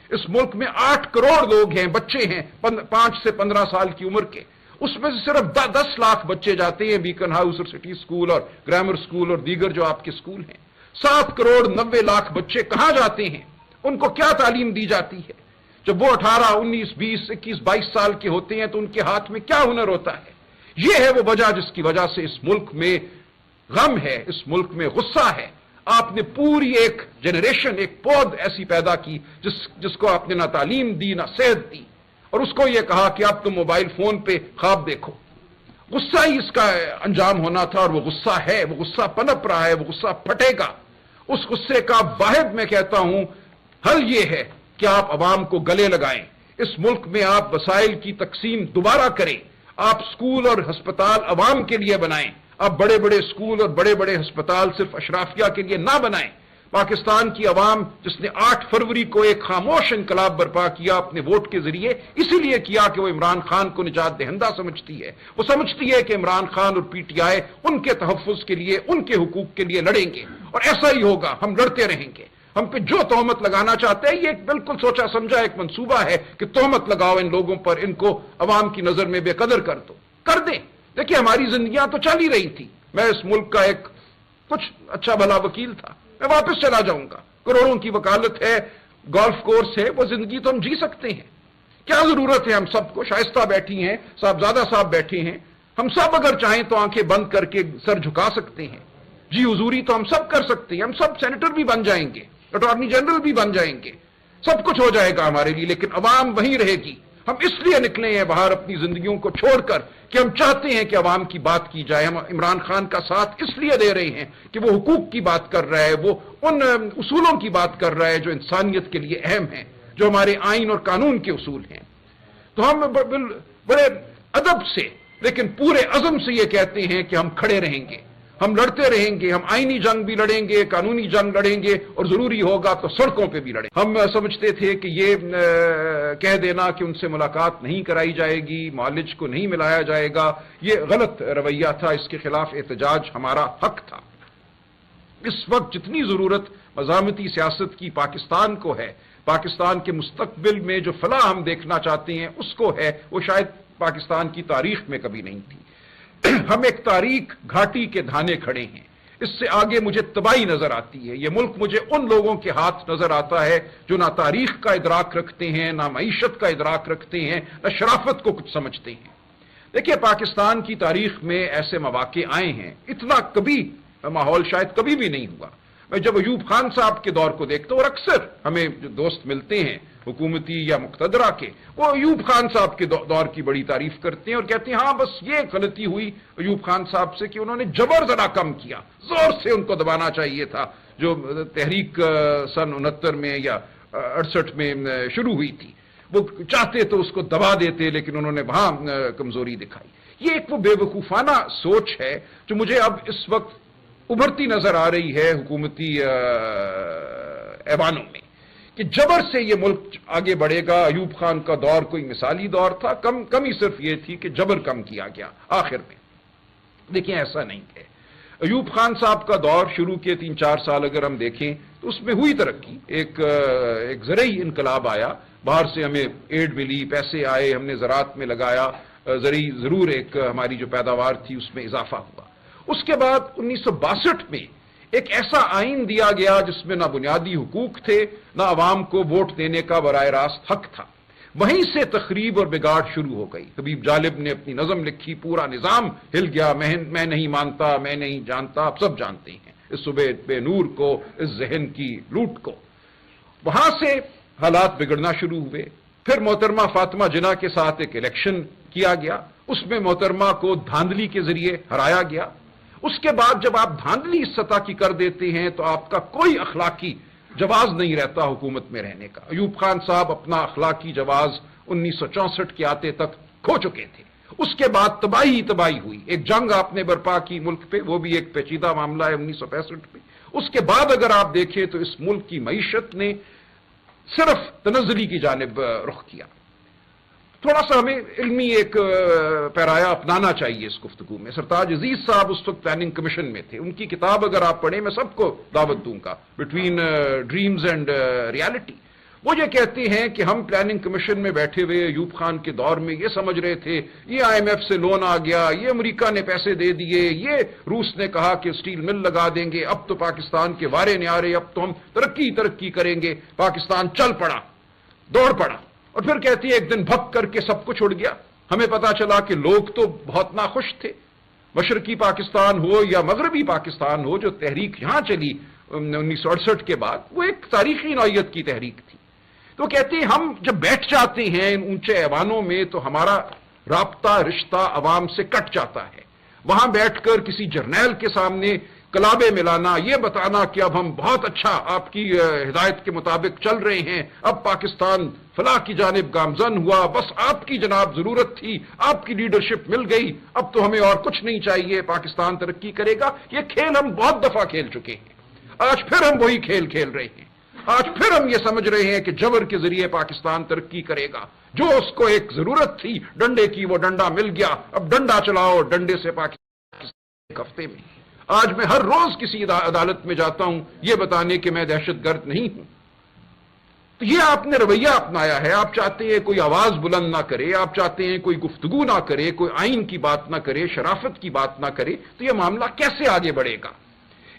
اس ملک میں 8 کروڑ لوگ ہیں، بچے ہیں 5 سے 15 سال کی عمر کے، اس میں سے صرف 10 لاکھ بچے جاتے ہیں بیکن ہاؤس اور سٹی سکول اور گرامر سکول اور دیگر جو آپ کے سکول ہیں۔ 7 کروڑ 90 لاکھ بچے کہاں جاتے ہیں؟ ان کو کیا تعلیم دی جاتی ہے؟ جب وہ 18 19 20 21 22 سال کے ہوتے ہیں تو ان کے ہاتھ میں کیا ہنر ہوتا ہے؟ یہ ہے وہ وجہ جس کی وجہ سے اس ملک میں غم ہے، اس ملک میں غصہ ہے۔ آپ نے پوری ایک جنریشن، ایک پود ایسی پیدا کی جس کو آپ نے نہ تعلیم دی نہ صحت دی، اور اس کو یہ کہا کہ اب تم موبائل فون پہ خواب دیکھو۔ غصہ ہی اس کا انجام ہونا تھا، اور وہ غصہ ہے، وہ غصہ پنپ رہا ہے، وہ غصہ پھٹے گا۔ اس غصے کا واحد میں کہتا ہوں حل یہ ہے کہ آپ عوام کو گلے لگائیں، اس ملک میں آپ وسائل کی تقسیم دوبارہ کریں، آپ سکول اور ہسپتال عوام کے لیے بنائیں، آپ بڑے بڑے سکول اور بڑے بڑے ہسپتال صرف اشرافیہ کے لیے نہ بنائیں۔ پاکستان کی عوام جس نے 8 فروری کو ایک خاموش انقلاب برپا کیا اپنے ووٹ کے ذریعے، اسی لیے کیا کہ وہ عمران خان کو نجات دہندہ سمجھتی ہے، وہ سمجھتی ہے کہ عمران خان اور پی ٹی آئی ان کے تحفظ کے لیے، ان کے حقوق کے لیے لڑیں گے، اور ایسا ہی ہوگا، ہم لڑتے رہیں گے۔ ہم پہ جو تہمت لگانا چاہتے ہیں، یہ ایک بالکل سوچا سمجھا ایک منصوبہ ہے کہ تہمت لگاؤ ان لوگوں پر، ان کو عوام کی نظر میں بے قدر کر دو، کر دیں۔ دیکھیں ہماری زندگیاں تو چل ہی رہی تھی، میں اس ملک کا ایک کچھ اچھا بھلا وکیل تھا، میں واپس چلا جاؤں گا، کروڑوں کی وکالت ہے، گولف کورس ہے، وہ زندگی تو ہم جی سکتے ہیں۔ کیا ضرورت ہے ہم سب کو؟ شائستہ بیٹھی ہیں، صاحبزادہ صاحب بیٹھے ہیں، ہم سب اگر چاہیں تو آنکھیں بند کر کے سر جھکا سکتے ہیں، جی حضوری تو ہم سب کر سکتے ہیں، ہم سب سینیٹر بھی بن جائیں گے، اٹارنی جنرل بھی بن جائیں گے، سب کچھ ہو جائے گا ہمارے لیے، لیکن عوام وہیں رہے گی۔ ہم اس لیے نکلے ہیں باہر اپنی زندگیوں کو چھوڑ کر کہ ہم چاہتے ہیں کہ عوام کی بات کی جائے۔ ہم عمران خان کا ساتھ اس لیے دے رہے ہیں کہ وہ حقوق کی بات کر رہا ہے، وہ ان اصولوں کی بات کر رہا ہے جو انسانیت کے لیے اہم ہیں، جو ہمارے آئین اور قانون کے اصول ہیں۔ تو ہم بڑے ادب سے لیکن پورے عزم سے یہ کہتے ہیں کہ ہم کھڑے رہیں گے، ہم لڑتے رہیں گے، ہم آئینی جنگ بھی لڑیں گے، قانونی جنگ لڑیں گے، اور ضروری ہوگا تو سڑکوں پہ بھی لڑیں گے۔ ہم سمجھتے تھے کہ یہ کہہ دینا کہ ان سے ملاقات نہیں کرائی جائے گی، معالج کو نہیں ملایا جائے گا، یہ غلط رویہ تھا، اس کے خلاف احتجاج ہمارا حق تھا۔ اس وقت جتنی ضرورت مزاحمتی سیاست کی پاکستان کو ہے، پاکستان کے مستقبل میں جو فلاح ہم دیکھنا چاہتے ہیں اس کو ہے، وہ شاید پاکستان کی تاریخ میں کبھی نہیں تھی۔ ہم ایک تاریک گھاٹی کے دھانے کھڑے ہیں، اس سے آگے مجھے تباہی نظر آتی ہے۔ یہ ملک مجھے ان لوگوں کے ہاتھ نظر آتا ہے جو نہ تاریخ کا ادراک رکھتے ہیں، نہ معیشت کا ادراک رکھتے ہیں، نہ شرافت کو کچھ سمجھتے ہیں۔ دیکھیے پاکستان کی تاریخ میں ایسے مواقع آئے ہیں، اتنا کبھی ماحول شاید کبھی بھی نہیں ہوا۔ میں جب ایوب خان صاحب کے دور کو دیکھتا ہوں، اور اکثر ہمیں جو دوست ملتے ہیں حکومتی یا مقتدرہ کے، وہ ایوب خان صاحب کے دور کی بڑی تعریف کرتے ہیں اور کہتے ہیں ہاں بس یہ غلطی ہوئی ایوب خان صاحب سے کہ انہوں نے جبر ذرا کم کیا، زور سے ان کو دبانا چاہیے تھا، جو تحریک سن 69 میں یا 68 میں شروع ہوئی تھی، وہ چاہتے تو اس کو دبا دیتے، لیکن انہوں نے وہاں کمزوری دکھائی۔ یہ ایک وہ بے وقوفانہ سوچ ہے جو مجھے اب اس وقت ابھرتی نظر آ رہی ہے حکومتی ایوانوں میں، کہ جبر سے یہ ملک آگے بڑھے گا۔ ایوب خان کا دور کوئی مثالی دور تھا، کمی صرف یہ تھی کہ جبر کم کیا گیا آخر میں۔ دیکھیں ایسا نہیں ہے، ایوب خان صاحب کا دور شروع کے 3-4 سال اگر ہم دیکھیں تو اس میں ہوئی ترقی، ایک زرعی انقلاب آیا، باہر سے ہمیں ایڈ ملی، پیسے آئے، ہم نے زراعت میں لگایا، زرعی ضرور ایک ہماری جو پیداوار تھی اس میں اضافہ ہوا۔ اس کے بعد 1962 میں ایک ایسا آئین دیا گیا جس میں نہ بنیادی حقوق تھے، نہ عوام کو ووٹ دینے کا براہ راست حق تھا۔ وہیں سے تخریب اور بگاڑ شروع ہو گئی۔ حبیب جالب نے اپنی نظم لکھی، پورا نظام ہل گیا، میں نہیں مانتا، میں نہیں جانتا، آپ سب جانتے ہیں اس صبح بے نور کو، اس ذہن کی لوٹ کو۔ وہاں سے حالات بگڑنا شروع ہوئے۔ پھر محترمہ فاطمہ جناح کے ساتھ ایک الیکشن کیا گیا، اس میں محترمہ کو دھاندلی کے ذریعے ہرایا گیا۔ اس کے بعد جب آپ دھاندلی اس سطح کی کر دیتے ہیں تو آپ کا کوئی اخلاقی جواز نہیں رہتا حکومت میں رہنے کا۔ ایوب خان صاحب اپنا اخلاقی جواز 1964 کے آتے تک کھو چکے تھے۔ اس کے بعد تباہی ہوئی، ایک جنگ آپ نے برپا کی ملک پہ، وہ بھی ایک پیچیدہ معاملہ ہے 1965 میں۔ اس کے بعد اگر آپ دیکھیں تو اس ملک کی معیشت نے صرف تنزلی کی جانب رخ کیا۔ تھوڑا سا ہمیں علمی ایک پیرایا اپنانا چاہیے اس گفتگو میں۔ سرتاج عزیز صاحب اس وقت پلاننگ کمیشن میں تھے، ان کی کتاب اگر آپ پڑھیں، میں سب کو دعوت دوں گا، بٹوین ڈریمز اینڈ ریالٹی۔ وہ یہ کہتے ہیں کہ ہم پلاننگ کمیشن میں بیٹھے ہوئے ایوب خان کے دور میں یہ سمجھ رہے تھے یہ IMF سے لون آ گیا، یہ امریکہ نے پیسے دے دیے، یہ روس نے کہا کہ سٹیل مل لگا دیں گے، اب تو پاکستان کے وارے نہیں آ رہے، اب تو ہم ترقی کریں گے۔ پاکستان چل پڑا، دوڑ پڑا، اور پھر کہتی ہے ایک دن بھگ کر کے سب کچھ اڑ گیا۔ ہمیں پتا چلا کہ لوگ تو بہت ناخوش تھے، مشرقی پاکستان ہو یا مغربی پاکستان ہو، جو تحریک یہاں چلی 1968 کے بعد، وہ ایک تاریخی نوعیت کی تحریک تھی۔ تو کہتے ہیں ہم جب بیٹھ جاتے ہیں ان اونچے ایوانوں میں تو ہمارا رابطہ رشتہ عوام سے کٹ جاتا ہے۔ وہاں بیٹھ کر کسی جرنیل کے سامنے کلابے ملانا، یہ بتانا کہ اب ہم بہت اچھا آپ کی ہدایت کے مطابق چل رہے ہیں، اب پاکستان فلاح کی جانب گامزن ہوا، بس آپ کی جناب ضرورت تھی، آپ کی لیڈرشپ مل گئی، اب تو ہمیں اور کچھ نہیں چاہیے، پاکستان ترقی کرے گا۔ یہ کھیل ہم بہت دفعہ کھیل چکے ہیں، آج پھر ہم وہی کھیل کھیل رہے ہیں۔ آج پھر ہم یہ سمجھ رہے ہیں کہ جبر کے ذریعے پاکستان ترقی کرے گا۔ جو اس کو ایک ضرورت تھی ڈنڈے کی، وہ ڈنڈا مل گیا، اب ڈنڈا چلاؤ، ڈنڈے سے پاکستان ایک ہفتے میں۔ آج میں ہر روز کسی عدالت میں جاتا ہوں یہ بتانے کہ میں دہشت گرد نہیں ہوں۔ تو یہ آپ نے رویہ اپنایا ہے، آپ چاہتے ہیں کوئی آواز بلند نہ کرے، آپ چاہتے ہیں کوئی گفتگو نہ کرے، کوئی آئین کی بات نہ کرے، شرافت کی بات نہ کرے، تو یہ معاملہ کیسے آگے بڑھے گا؟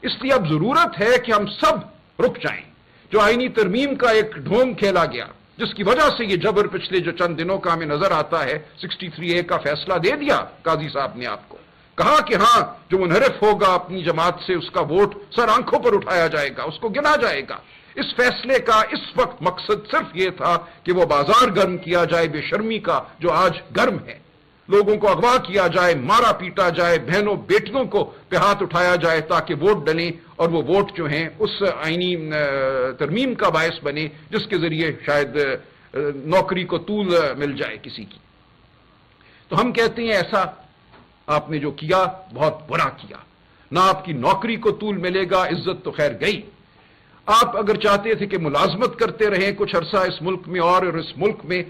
اس لیے اب ضرورت ہے کہ ہم سب رک جائیں۔ جو آئینی ترمیم کا ایک ڈھونگ کھیلا گیا، جس کی وجہ سے یہ جبر پچھلے جو چند دنوں کا ہمیں نظر آتا ہے، 63A کا فیصلہ دے دیا قاضی صاحب نے، آپ کو کہا کہ ہاں جو منحرف ہوگا اپنی جماعت سے اس کا ووٹ سر آنکھوں پر اٹھایا جائے گا، اس کو گنا جائے گا۔ اس فیصلے کا اس وقت مقصد صرف یہ تھا کہ وہ بازار گرم کیا جائے بے شرمی کا جو آج گرم ہے، لوگوں کو اغوا کیا جائے، مارا پیٹا جائے، بہنوں بیٹیوں کو پہ ہاتھ اٹھایا جائے تاکہ ووٹ ڈلیں، اور وہ ووٹ جو ہیں اس آئینی ترمیم کا باعث بنے جس کے ذریعے شاید نوکری کو طول مل جائے کسی کی۔ تو ہم کہتے ہیں ایسا آپ نے جو کیا بہت برا کیا، نہ آپ کی نوکری کو طول ملے گا، عزت تو خیر گئی۔ آپ اگر چاہتے تھے کہ ملازمت کرتے رہیں کچھ عرصہ اس ملک میں اور اس ملک میں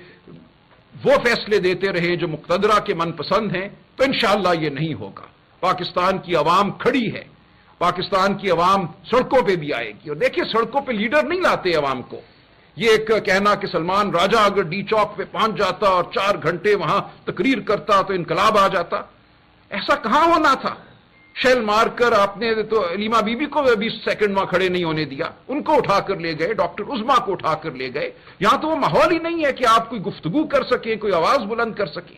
وہ فیصلے دیتے رہیں جو مقتدرہ کے من پسند ہیں، تو انشاءاللہ یہ نہیں ہوگا۔ پاکستان کی عوام کھڑی ہے، پاکستان کی عوام سڑکوں پہ بھی آئے گی، اور دیکھیے سڑکوں پہ لیڈر نہیں لاتے عوام کو۔ یہ ایک کہنا کہ سلمان راجہ اگر ڈی چوک پہ پہنچ جاتا اور 4 گھنٹے وہاں تقریر کرتا تو انقلاب آ جاتا، ایسا کہاں ہونا تھا؟ شیل مار کر آپ نے تو علیمہ بی بی کو 20 سیکنڈ وہاں کھڑے نہیں ہونے دیا، ان کو اٹھا کر لے گئے، ڈاکٹر عظما کو اٹھا کر لے گئے۔ یہاں تو وہ ماحول ہی نہیں ہے کہ آپ کوئی گفتگو کر سکیں، کوئی آواز بلند کر سکیں۔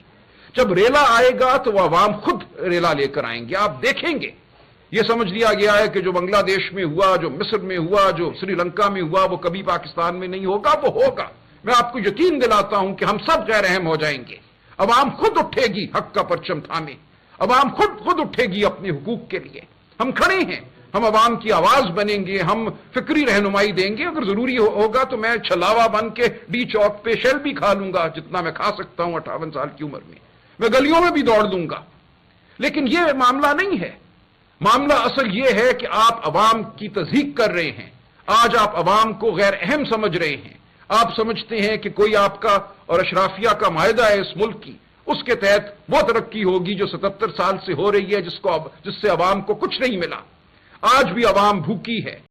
جب ریلا آئے گا تو وہ عوام خود ریلا لے کر آئیں گے، آپ دیکھیں گے۔ یہ سمجھ لیا گیا ہے کہ جو بنگلہ دیش میں ہوا، جو مصر میں ہوا، جو سری لنکا میں ہوا، وہ کبھی پاکستان میں نہیں ہوگا، وہ ہوگا۔ میں آپ کو یقین دلاتا ہوں کہ ہم سب غیر اہم ہو جائیں گے، عوام خود اٹھے گی حق کا پرچم تھامے، عوام خود اٹھے گی اپنے حقوق کے لیے۔ ہم کھڑے ہیں، ہم عوام کی آواز بنیں گے، ہم فکری رہنمائی دیں گے۔ اگر ضروری ہوگا تو میں چھلاوا بن کے ڈی چوک پہ شیل بھی کھا لوں گا، جتنا میں کھا سکتا ہوں 58 سال کی عمر میں گلیوں میں بھی دوڑ لوں گا۔ لیکن یہ معاملہ نہیں ہے، معاملہ اصل یہ ہے کہ آپ عوام کی تضحیک کر رہے ہیں۔ آج آپ عوام کو غیر اہم سمجھ رہے ہیں، آپ سمجھتے ہیں کہ کوئی آپ کا اور اشرافیہ کا معاہدہ ہے اس ملک کی، اس کے تحت وہ ترقی ہوگی جو 77 سال سے ہو رہی ہے، جس سے عوام کو کچھ نہیں ملا۔ آج بھی عوام بھوکی ہے،